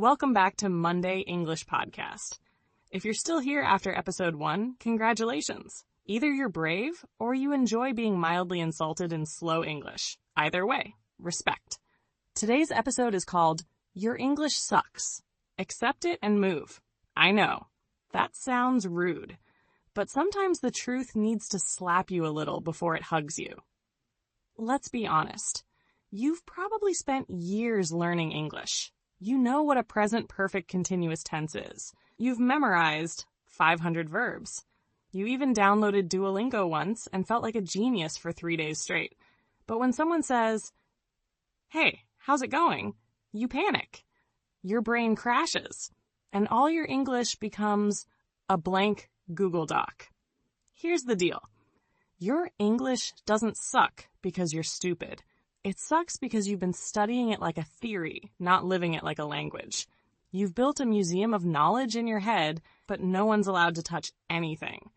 welcome back to Monday English Podcast. If you're still here after episode 1, congratulations. Either you're brave or you enjoy being mildly insulted in slow English. Either way, respect. Today's episode is called Your English Sucks. Accept it and move. I know, that sounds rude, but sometimes the truth needs to slap you a little before it hugs you. Let's be honest. You've probably spent years learning English. You know what a present perfect continuous tense is. You've memorized 500 verbs. You even downloaded Duolingo once and felt like a genius for 3 days straight. But when someone says, "Hey, how's it going?" you panic. Your brain crashes, and all your English becomes a blank Google Doc. Here's the deal. Your English doesn't suck because you're stupid. It sucks because you've been studying it like a theory, not living it like a language. You've built a museum of knowledge in your head, but no one's allowed to touch anything.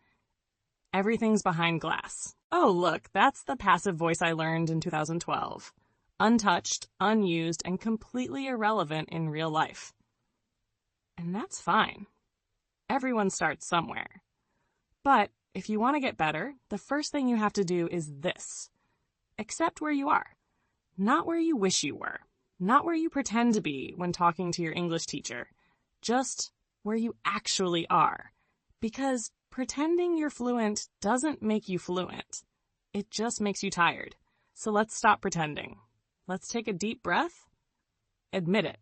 Everything's behind glass. Oh, look, that's the passive voice I learned in 2012. Untouched, unused, and completely irrelevant in real life. And that's fine. Everyone starts somewhere. But if you want to get better, the first thing you have to do is this. Accept where you are. Not where you wish you were. Not where you pretend to be when talking to your English teacher. Just where you actually are. Because pretending you're fluent doesn't make you fluent. It just makes you tired. So let's stop pretending. Let's take a deep breath. Admit it.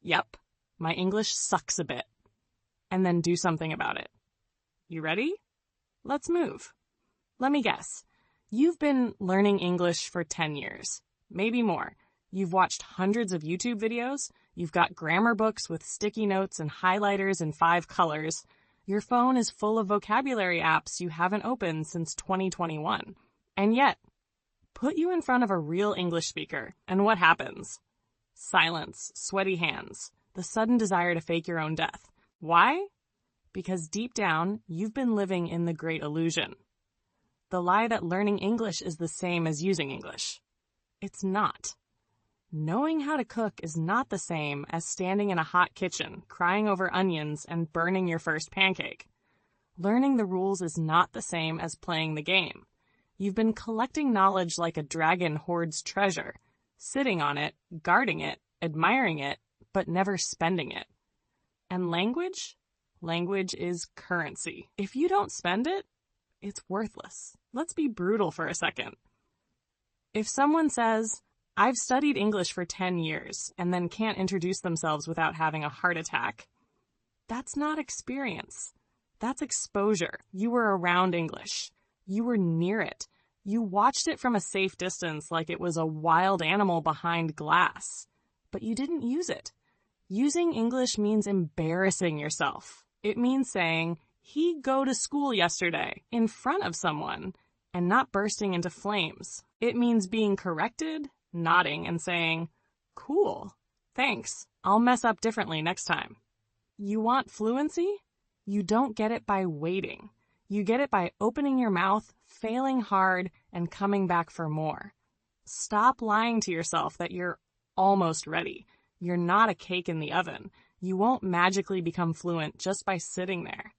Yep, my English sucks a bit. And then do something about it. You ready? Let's move. Let me guess. You've been learning English for 10 years, maybe more. You've watched hundreds of YouTube videos. You've got grammar books with sticky notes and highlighters in 5 colors. Your phone is full of vocabulary apps you haven't opened since 2021. And yet, put you in front of a real English speaker, and what happens? Silence, sweaty hands, the sudden desire to fake your own death. Why? Because deep down, you've been living in the great illusion. The lie that learning English is the same as using English. It's not. Knowing how to cook is not the same as standing in a hot kitchen, crying over onions, and burning your first pancake. Learning the rules is not the same as playing the game. You've been collecting knowledge like a dragon hoards treasure, sitting on it, guarding it, admiring it, but never spending it. And language? Language is currency. If you don't spend it, it's worthless. Let's be brutal for a second. If someone says, "I've studied English for 10 years," and then can't introduce themselves without having a heart attack, that's not experience. That's exposure. You were around English. You were near it. You watched it from a safe distance like it was a wild animal behind glass. But you didn't use it. Using English means embarrassing yourself. It means saying, "He go to school yesterday," in front of someone, and not bursting into flames. It means being corrected, nodding, and saying, "Cool, thanks, I'll mess up differently next time." You want fluency? You don't get it by waiting. You get it by opening your mouth, failing hard, and coming back for more. Stop lying to yourself that you're almost ready. You're not a cake in the oven. You won't magically become fluent just by sitting there.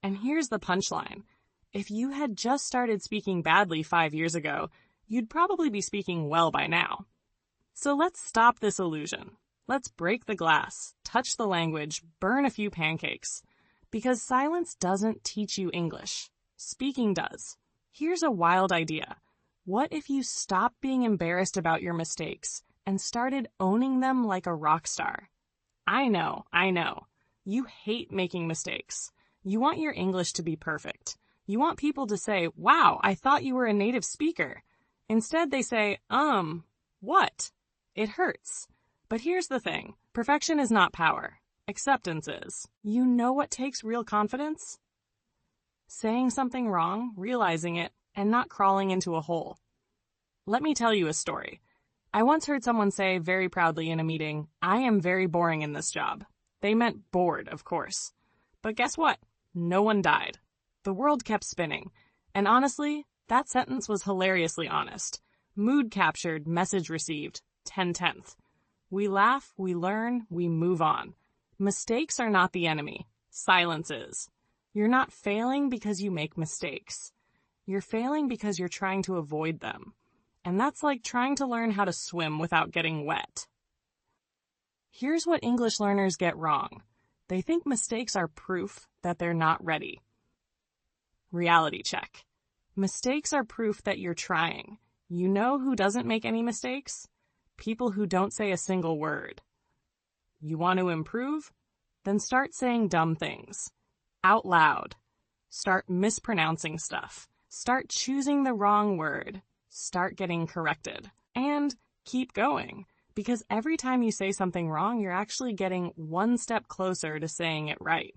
And here's the punchline. If you had just started speaking badly 5 years ago, you'd probably be speaking well by now. So let's stop this illusion. Let's break the glass, touch the language, burn a few pancakes. Because silence doesn't teach you English. Speaking does. Here's a wild idea. What if you stopped being embarrassed about your mistakes and started owning them like a rock star? I know. You hate making mistakes. You want your English to be perfect. You want people to say, "Wow, I thought you were a native speaker." Instead, they say, what? It hurts. But here's the thing. Perfection is not power. Acceptance is. You know what takes real confidence? Saying something wrong, realizing it, and not crawling into a hole. Let me tell you a story. I once heard someone say very proudly in a meeting, "I am very boring in this job." They meant bored, of course. But guess what? No one died. The world kept spinning. And honestly, that sentence was hilariously honest. Mood captured, message received, 10/10. We laugh, we learn, we move on. Mistakes are not the enemy. Silence is. You're not failing because you make mistakes. You're failing because you're trying to avoid them. And that's like trying to learn how to swim without getting wet. Here's what English learners get wrong. They think mistakes are proof that they're not ready. Reality check. Mistakes are proof that you're trying. You know who doesn't make any mistakes? People who don't say a single word. You want to improve? Then start saying dumb things. Out loud. Start mispronouncing stuff. Start choosing the wrong word. Start getting corrected. And keep going. Because every time you say something wrong, you're actually getting one step closer to saying it right.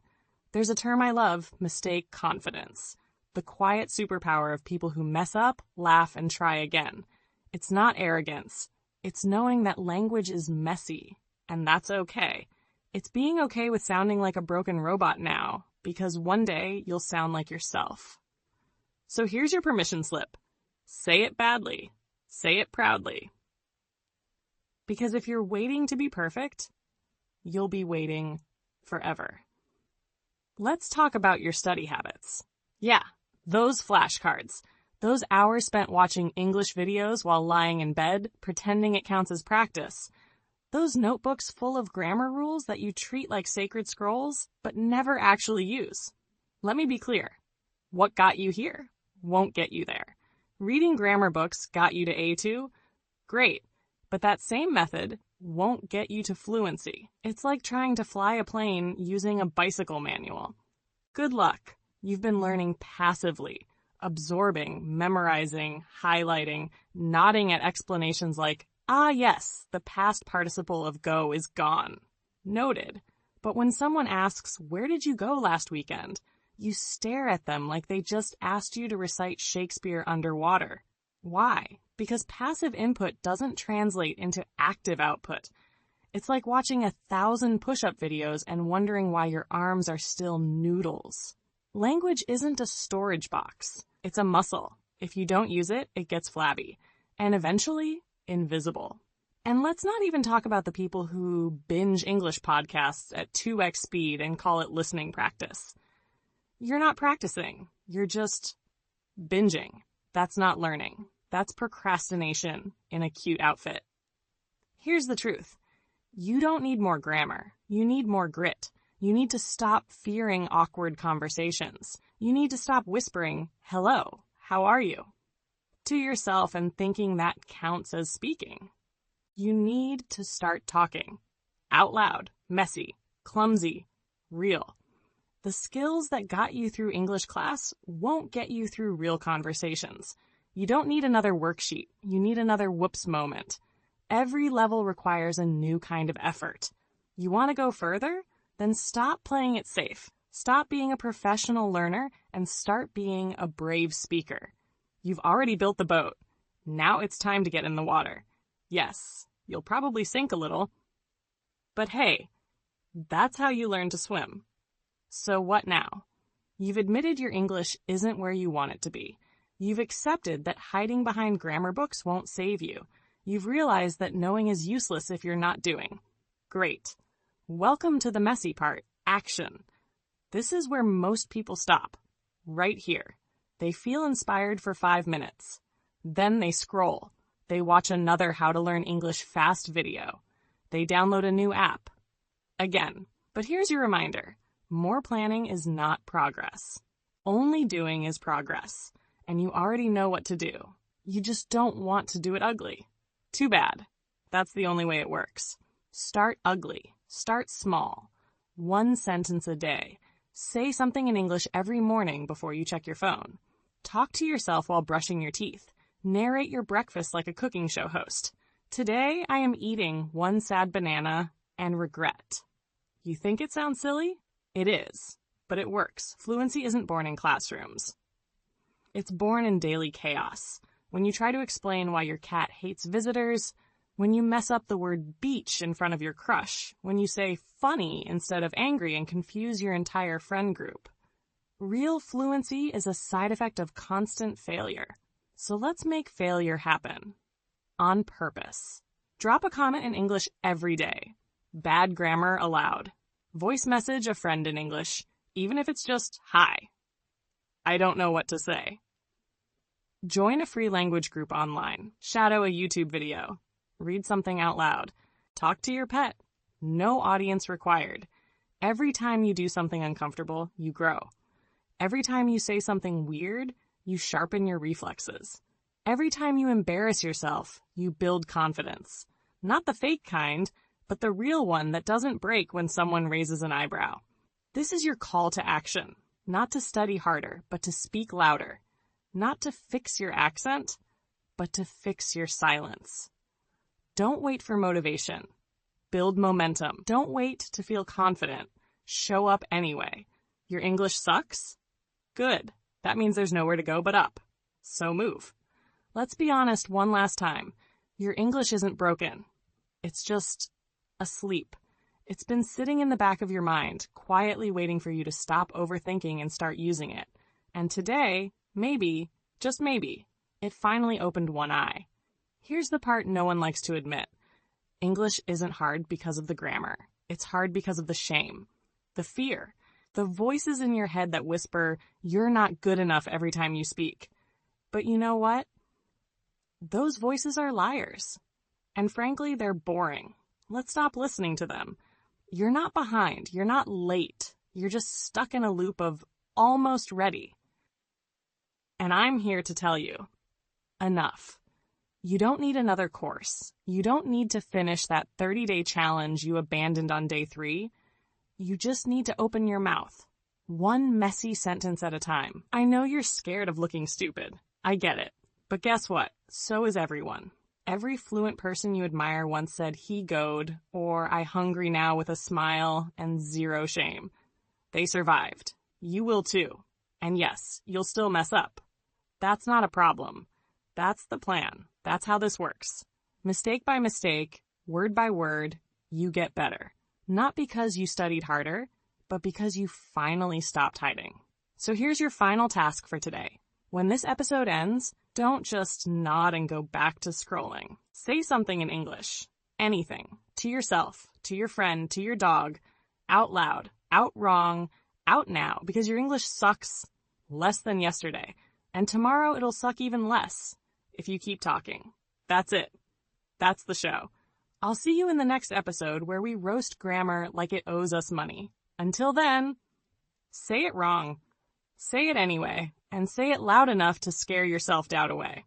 There's a term I love, mistake confidence. The quiet superpower of people who mess up, laugh, and try again. It's not arrogance. It's knowing that language is messy, and that's okay. It's being okay with sounding like a broken robot now, because one day you'll sound like yourself. So here's your permission slip. Say it badly. Say it proudly. Because if you're waiting to be perfect, you'll be waiting forever. Let's talk about your study habits. Yeah, those flashcards. Those hours spent watching English videos while lying in bed, pretending it counts as practice. Those notebooks full of grammar rules that you treat like sacred scrolls, but never actually use. Let me be clear. What got you here won't get you there. Reading grammar books got you to A2? Great. But that same method won't get you to fluency. It's like trying to fly a plane using a bicycle manual. Good luck. You've been learning passively, absorbing, memorizing, highlighting, nodding at explanations like, ah yes, the past participle of go is gone. Noted. But when someone asks, where did you go last weekend? You stare at them like they just asked you to recite Shakespeare underwater. Why? Because passive input doesn't translate into active output. It's like watching 1,000 push-up videos and wondering why your arms are still noodles. Language isn't a storage box. It's a muscle. If you don't use it, it gets flabby. And eventually, invisible. And let's not even talk about the people who binge English podcasts at 2x speed and call it listening practice. You're not practicing. You're just binging. That's not learning. That's procrastination in a cute outfit. Here's the truth. You don't need more grammar. You need more grit. You need to stop fearing awkward conversations. You need to stop whispering, hello, how are you? To yourself and thinking that counts as speaking. You need to start talking. Out loud, messy, clumsy, real. The skills that got you through English class won't get you through real conversations. You don't need another worksheet. You need another whoops moment. Every level requires a new kind of effort. You want to go further? Then stop playing it safe. Stop being a professional learner and start being a brave speaker. You've already built the boat. Now it's time to get in the water. Yes, you'll probably sink a little. But hey, that's how you learn to swim. So what now? You've admitted your English isn't where you want it to be. You've accepted that hiding behind grammar books won't save you. You've realized that knowing is useless if you're not doing. Great. Welcome to the messy part, action. This is where most people stop. Right here. They feel inspired for 5 minutes. Then they scroll. They watch another How to Learn English fast video. They download a new app. Again. But here's your reminder. More planning is not progress. Only doing is progress. And you already know what to do. You just don't want to do it ugly. Too bad. That's the only way it works. Start ugly. Start small. 1 sentence a day. Say something in English every morning before you check your phone. Talk to yourself while brushing your teeth. Narrate your breakfast like a cooking show host. Today, I am eating 1 sad banana and regret. You think it sounds silly? It is. But it works. Fluency isn't born in classrooms. It's born in daily chaos. When you try to explain why your cat hates visitors, when you mess up the word beach in front of your crush, when you say funny instead of angry and confuse your entire friend group. Real fluency is a side effect of constant failure. So let's make failure happen. On purpose. Drop a comment in English every day. Bad grammar allowed. Voice message a friend in English, even if it's just hi. I don't know what to say. Join a free language group online. Shadow a YouTube video. Read something out loud. Talk to your pet. No audience required. Every time you do something uncomfortable, you grow. Every time you say something weird, you sharpen your reflexes. Every time you embarrass yourself, you build confidence. Not the fake kind, but the real one that doesn't break when someone raises an eyebrow. This is your call to action. Not to study harder, but to speak louder. Not to fix your accent, but to fix your silence. Don't wait for motivation. Build momentum. Don't wait to feel confident. Show up anyway. Your English sucks? Good. That means there's nowhere to go but up. So move. Let's be honest one last time. Your English isn't broken. It's just asleep. It's been sitting in the back of your mind, quietly waiting for you to stop overthinking and start using it. And today, maybe, just maybe, it finally opened one eye. Here's the part no one likes to admit. English isn't hard because of the grammar. It's hard because of the shame, the fear, the voices in your head that whisper, you're not good enough every time you speak. But you know what? Those voices are liars. And frankly, they're boring. Let's stop listening to them. You're not behind. You're not late. You're just stuck in a loop of almost ready. And I'm here to tell you, enough. You don't need another course. You don't need to finish that 30-day challenge you abandoned on day 3. You just need to open your mouth. One messy sentence at a time. I know you're scared of looking stupid. I get it. But guess what? So is everyone. Every fluent person you admire once said he goed or I hungry now with a smile and zero shame. They survived. You will too. And yes, you'll still mess up. That's not a problem. That's the plan. That's how this works. Mistake by mistake, word by word, you get better. Not because you studied harder, but because you finally stopped hiding. So here's your final task for today. When this episode ends, don't just nod and go back to scrolling. Say something in English. Anything. To yourself, to your friend, to your dog. Out loud. Out wrong. Out now. Because your English sucks less than yesterday. And tomorrow it'll suck even less if you keep talking. That's it. That's the show. I'll see you in the next episode where we roast grammar like it owes us money. Until then, say it wrong. Say it anyway, and say it loud enough to scare your self-doubt away.